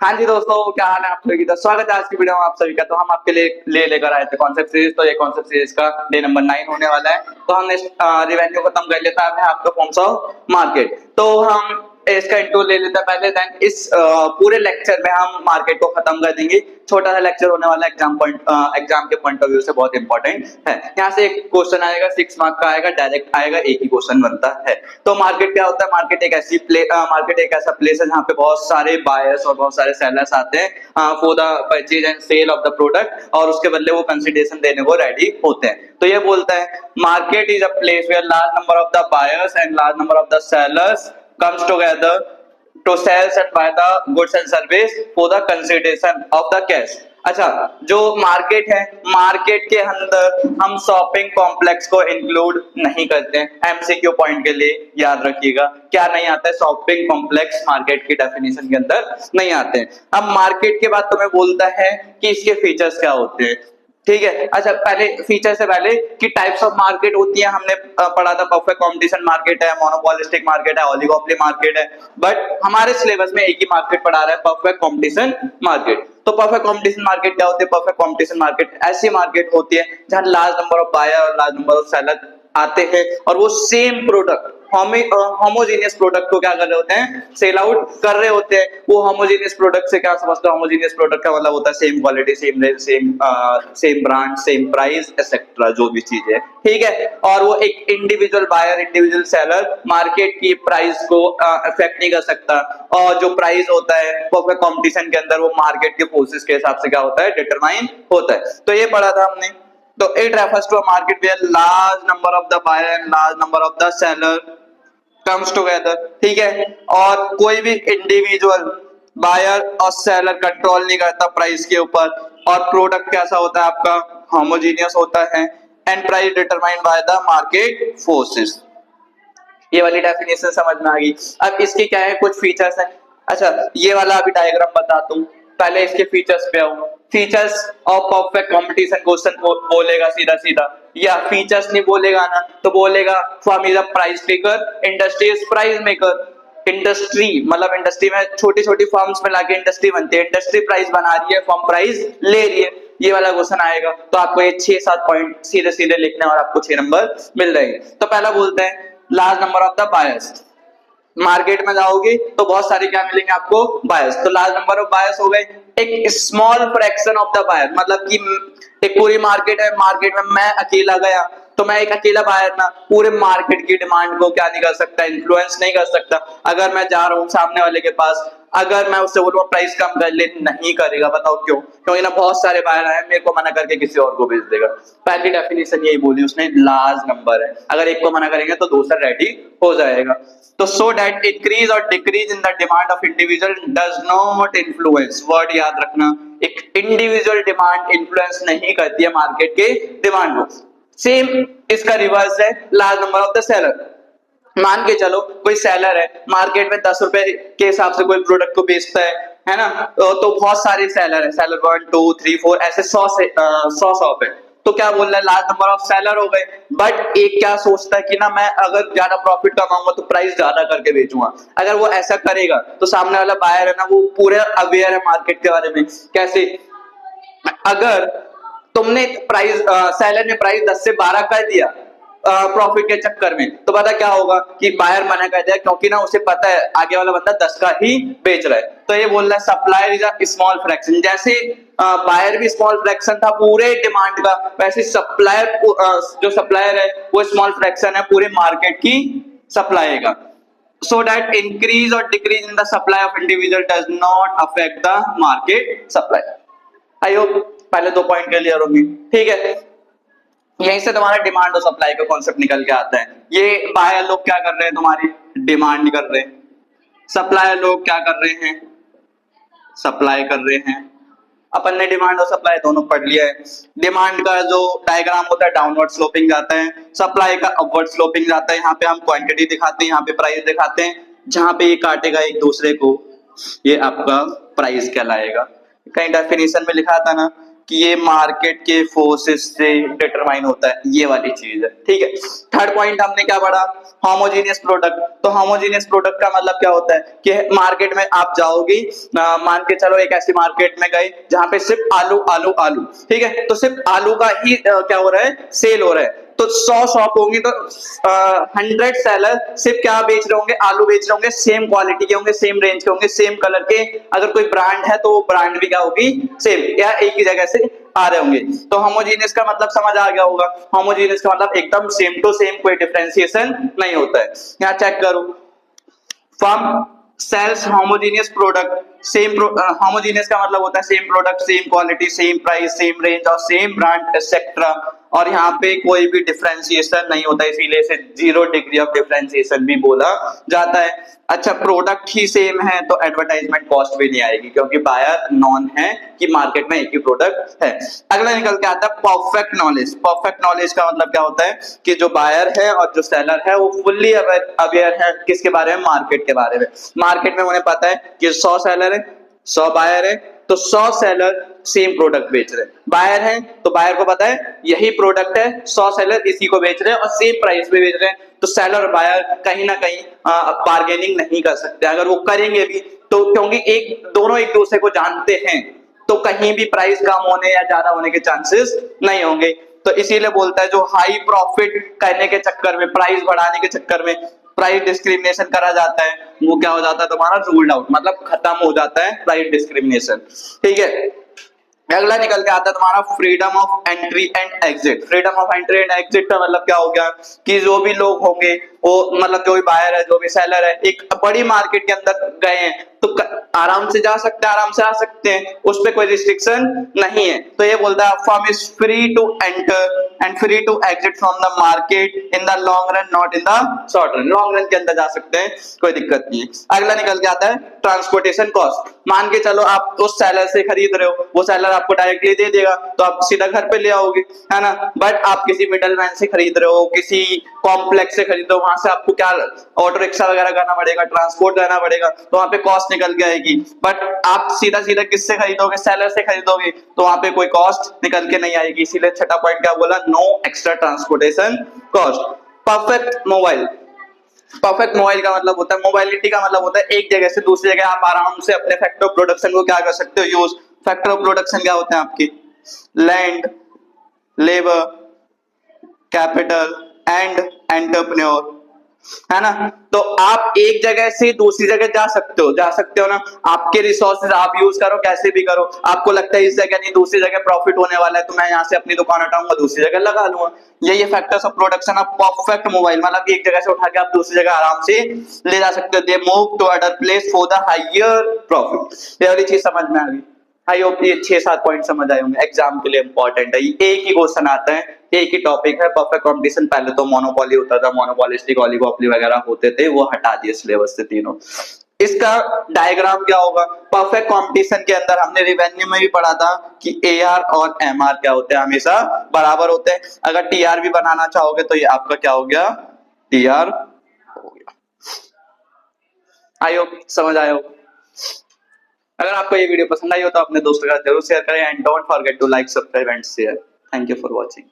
हाँ जी दोस्तों, क्या हाल है आप सभी का। स्वागत है आज की वीडियो में आप सभी का। तो हम आपके लिए लेकर आए थे कॉन्सेप्ट सीरीज। तो ये कॉन्सेप्ट सीरीज का डे नंबर 9 होने वाला है। तो हमने रिवेन्यू खत्म कर लेता है आपका फॉर्म्स ऑफ मार्केट। तो हम इसका इंट्रो ले लेते हैं पहले, देन इस पूरे लेक्चर में हम मार्केट को खत्म कर देंगे। छोटा सा लेक्चर होने वाला है, एग्जाम के पॉइंट ऑफ व्यू से बहुत इंपॉर्टेंट है। यहाँ से एक क्वेश्चन आएगा, 6 मार्क का आएगा, डायरेक्ट आएगा, एक ही क्वेश्चन बनता है। तो मार्केट क्या होता है? मार्केट एक ऐसा प्लेस है जहाँ पे बहुत सारे बायर्स और बहुत सारे सेलर्स आते हैं for the purchase and sale of the product, और उसके बदले वो कंसिडरेशन देने को रेडी होते हैं। तो ये बोलता है market is a place where large number of the buyers and large number of the sellers comes together to sell and buy the goods and service for the consideration of the cash। अच्छा, जो market है, market के अंदर हम shopping complex को include नहीं करते हैं। एमसीक्यू पॉइंट के लिए याद रखिएगा, क्या नहीं आता है? शॉपिंग कॉम्प्लेक्स मार्केट की डेफिनेशन के अंदर नहीं आते हैं। अब मार्केट के बाद तुम्हें बोलता है कि इसके फीचर्स क्या होते हैं। ठीक है, अच्छा पहले फीचर से पहले कि टाइप्स ऑफ मार्केट होती है हमने पढ़ा था। परफेक्ट कंपटीशन मार्केट है, मोनोपोलिस्टिक मार्केट है, ओलिगोपोली मार्केट है। बट हमारे सिलेबस में एक ही मार्केट पढ़ा रहा है, परफेक्ट कंपटीशन मार्केट। तो परफेक्ट कंपटीशन मार्केट क्या होती है? परफेक्ट कंपटीशन मार्केट ऐसी मार्केट होती है जहां लार्ज नंबर ऑफ बायर और लार्ज नंबर ऑफ सेलर आते हैं और वो सेम प्रोडक्ट, होमोजेनियस प्रोडक्ट को क्या कर रहे होते हैं? सेल आउट कर रहे होते हैं। वो होमोजेनियस प्रोडक्ट से क्या समझते हो? होमोजेनियस प्रोडक्ट का मतलब होता है same quality, same brand, same price etcetera, जो भी चीज है। ठीक है, और वो एक individual buyer, individual seller market की प्राइस को अफेक्ट नहीं कर सकता। और जो प्राइस होता है परफेक्ट कंपटीशन के अंदर, वो मार्केट के फोर्सेस के हिसाब से क्या होता है? डिटरमाइन होता है। तो ये पढ़ा था हमने। तो it refers to a market where large number of the buyer and large number of the seller comes together। ठीक है, और कोई भी इंडिविजुअल बायर और सेलर कंट्रोल नहीं करता प्राइस के ऊपर, और प्रोडक्ट कैसा होता है आपका? होमोजेनियस होता है, and price determined by the market forces. ये वाली डेफिनेशन समझ में आ गई। अब इसके क्या है, कुछ फीचर्स हैं। अच्छा, ये वाला अभी डायग्राम बताता हूँ, पहले इसके फीचर्स पे आऊं। Features of perfect competition question बोलेगा सीधा सीधा, या फीचर्स नहीं बोलेगा ना तो बोलेगा firm is a price taker, industry is price maker. Industry मतलब इंडस्ट्री में छोटी छोटी फर्म्स में लाके इंडस्ट्री बनती है, इंडस्ट्री प्राइस बना रही है, फर्म प्राइस ले रही है। ये वाला क्वेश्चन आएगा तो आपको ये 6-7 पॉइंट सीधे सीधे लिखने और आपको 6 नंबर मिल रहे हैं। तो पहला बोलते हैं large number of the buyers. Market में जाओगे तो बहुत सारे क्या मिलेंगे आपको? बायर्स। तो लार्ज नंबर ऑफ बायर्स हो गए। एक small fraction of the buyer, मतलब कि एक पूरी मार्केट है, मार्केट में मैं अकेला गया तो मैं एक अकेला बायर ना पूरे मार्केट की डिमांड को क्या नहीं कर सकता? इन्फ्लुएंस नहीं कर सकता। अगर मैं जा रहा हूं सामने वाले के पास, अगर मैं उससे बोलूं प्राइस कम कर ले, नहीं करेगा। बताओ क्यों? क्योंकि ना बहुत सारे बायर आए, मेरे को मना करके किसी और को भेज देगा। पहली डेफिनेशन यही बोली उसने, लार्ज नंबर है, अगर एक को मना करेंगे तो दूसरा रेडी हो जाएगा। तो सो दैट इंक्रीज और decrease in the demand of individual does not influence. Word याद रखना, एक इंडिविजुअल डिमांड इन्फ्लुएंस नहीं करती है मार्केट के डिमांड को। सेम इसका रिवर्स है, large number of the seller. मान के चलो कोई सेलर है, मार्केट में 10 रुपए के हिसाब से कोई प्रोडक्ट को बेचता है ना, तो बहुत सारे सेलर है, सेलर 1 2 3 4 ऐसे 100 शॉप है। तो क्या बोल रहा है? लार्ज नंबर ऑफ सेलर हो गए, बट एक क्या सोचता है कि ना मैं अगर ज्यादा प्रॉफिट कमाऊंगा तो प्राइस ज्यादा करके बेचूंगा। अगर वो ऐसा करेगा तो सामने वाला बायर है ना, वो पूरे अवेयर है मार्केट के बारे में। कैसे? अगर तुमने प्राइस सेलर ने प्राइस 10 से 12 कर दिया प्रॉफिट के चक्कर में, तो पता क्या होगा कि बायर मना कर दिया, क्योंकि ना उसे पता है आगे वाला बंदा 10 का ही बेच रहा है। तो ये बोल रहा है supplier is a small fraction. जैसे बायर भी स्मॉल फ्रैक्शन था पूरे डिमांड का, वैसे सप्लायर जो सप्लायर है वो स्मॉल फ्रैक्शन है पूरे मार्केट की सप्लाई का। सो दैट इंक्रीज और decrease in the supply of individual does not affect the market supply. I hope पहले 2 पॉइंट क्लियर होंगे। ठीक है, यहीं से तुम्हारा डिमांड और सप्लाई का कॉन्सेप्ट निकल के आता है। ये बायर लोग क्या कर रहे हैं? तुम्हारी डिमांड कर रहे हैं। सप्लायर लोग क्या कर रहे हैं? सप्लाई कर रहे हैं। अपन ने डिमांड और सप्लाई दोनों पढ़ लिया है। डिमांड का जो डायग्राम होता है डाउनवर्ड स्लोपिंग जाता है, सप्लाई का अपवर्ड स्लोपिंग जाता है। यहाँ पे हम क्वांटिटी दिखाते हैं, यहाँ पे प्राइस दिखाते हैं। जहां पे ये काटेगा एक दूसरे को, ये आपका प्राइस कहलाएगा। कहीं डेफिनेशन में लिखा था ना कि ये मार्केट के फोर्सेस से डिटरमाइन होता है, ये वाली चीज है, ठीक है। थर्ड पॉइंट हमने क्या पढ़ा, होमोजेनियस प्रोडक्ट। तो होमोजेनियस प्रोडक्ट का मतलब क्या होता है कि मार्केट में आप जाओगे, मान के चलो एक ऐसी मार्केट में गए जहां पे सिर्फ आलू आलू आलू, ठीक है, तो सिर्फ आलू का ही क्या हो रहा है, सेल हो रहा है। तो 100 शॉप होंगी तो 100 सेलर सिर्फ क्या बेच रहे होंगे, आलू बेच रहे होंगे, सेम क्वालिटी के होंगे, सेम रेंज के होंगे, सेम कलर के। अगर कोई ब्रांड है तो वो ब्रांड भी क्या होगी, सेम, या एक ही जगह से आ रहे होंगे। तो होमोजेनियस का मतलब समझ आ गया होगा, होमोजेनियस का मतलब एकदम सेम टू सेम, कोई डिफरेंशिएशन नहीं होता है। यहाँ चेक करो, firm sells homogeneous product, same homogeneous का मतलब होता है same product, same quality, same price, same range और सेम ब्रांड एक्सेट्रा। और यहाँ पे कोई भी डिफरेंशिएशन नहीं होता, इसीलिए इसे 0 डिग्री ऑफ डिफरेंशिएशन भी बोला जाता है। अच्छा, प्रोडक्ट ही सेम है तो एडवर्टाइजमेंट कॉस्ट भी नहीं आएगी, क्योंकि बायर नॉन है कि मार्केट में एक ही प्रोडक्ट है। अगला निकल के आता है परफेक्ट नॉलेज। परफेक्ट नॉलेज का मतलब क्या होता है कि जो बायर है और जो सेलर है वो फुल्ली अवेयर है किसके बारे में, मार्केट के बारे में। मार्केट में उन्हें पता है कि 100 सेलर है, 100 बायर है, तो 100 सेलर सेम प्रोडक्ट बेच रहे हैं। बायर है तो बायर को पता है यही प्रोडक्ट है, 100 सेलर इसी को बेच रहे हैं और सेम प्राइस पे बेच रहे हैं। तो सेलर और बायर कहीं ना कहीं बार्गेनिंग नहीं कर सकते। अगर वो करेंगे भी तो क्योंकि दोनों एक दूसरे को जानते हैं, तो कहीं भी प्राइस कम होने या ज्यादा होने के चांसेस नहीं होंगे। तो इसीलिए बोलता है जो हाई प्रॉफिट करने के चक्कर में, प्राइस बढ़ाने के चक्कर में प्राइस डिस्क्रिमिनेशन करा जाता है, वो क्या हो जाता है तुम्हारा, रूल्ड आउट, मतलब खत्म हो जाता है प्राइस डिस्क्रिमिनेशन, ठीक है। अगला निकल के आता है तुम्हारा freedom of entry and exit. Freedom of entry and exit का मतलब क्या हो गया कि जो भी लोग होंगे वो, मतलब जो भी बायर है, जो भी सेलर है, एक बड़ी मार्केट के अंदर गए हैं तो आराम से जा सकते हैं, आराम से आ सकते हैं, उस पर कोई रिस्ट्रिक्शन नहीं है। तो ये बोलता है firm is free to enter and free to exit from the market in the long run, not in the short run. Long run के अंदर जा सकते हैं, कोई दिक्कत नहीं है। अगला निकल के आता है ट्रांसपोर्टेशन कॉस्ट। मान के चलो आप उस सेलर से खरीद रहे हो, वो सेलर आपको डायरेक्टली दे देगा तो आप सीधा घर पे ले आओगे, है ना। बट आप किसी मिडल मैन से खरीद रहे हो, किसी कॉम्प्लेक्स से खरीद रहे हो, वहां से आपको क्या ऑटो रिक्शा वगैरह करना पड़ेगा, ट्रांसपोर्ट करना पड़ेगा, तो वहां पे कॉस्ट निकल के आएगी। बट आप सीधा सीधा किससे खरीदोगे, सेलर से खरीदोगे, तो वहां पे कोई कॉस्ट निकल के नहीं आएगी। इसीलिए छठा पॉइंट क्या बोला, no extra transportation cost. Perfect mobile. Perfect mobile का मतलब होता है, मोबाइलिटी का मतलब होता है एक जगह से दूसरी जगह आप आराम से अपने फैक्टर ऑफ प्रोडक्शन को क्या कर सकते हो, यूज। फैक्टर ऑफ प्रोडक्शन क्या होते हैं आपकी, land, labour, capital and entrepreneur, है ना। तो आप एक जगह से दूसरी जगह जा सकते हो ना। आपके रिसोर्सेज आप यूज करो, कैसे भी करो। आपको लगता है इस जगह नहीं दूसरी जगह प्रॉफिट होने वाला है, तो मैं यहाँ से अपनी दुकान हटाऊंगा, दूसरी जगह लगा लूंगा। ये factors of production of perfect mobile, मतलब एक जगह से उठा के आप दूसरी जगह आराम से ले जा सकते हो। They move to other place for the higher profit. ये वाली चीज समझ में आ गई। आई होप ये 6-7 पॉइंट समझ आए होंगे, एग्जाम के लिए इंपॉर्टेंट है। एक ही क्वेश्चन आता है, एक ही टॉपिक है, परफेक्ट कंपटीशन। पहले तो मोनोपोली होता था, मोनोपोलिस्टिक, ओलिगोपोली वगैरह होते थे, वो हटा दिए सिलेबस से तीनों। इसका डायग्राम क्या होगा, परफेक्ट कंपटीशन के अंदर हमने रिवेन्यू में भी पढ़ा था कि एआर और एमआर क्या होते हैं, हमेशा बराबर होते हैं। अगर टीआर भी बनाना चाहोगे तो ये आपका क्या हो गया, टीआर हो गया। आई होप समझ आए हो। अगर आपको ये वीडियो पसंद आई हो तो अपने दोस्तों के साथ जरूर शेयर करें and don't forget to like, subscribe and share. Thank you for watching.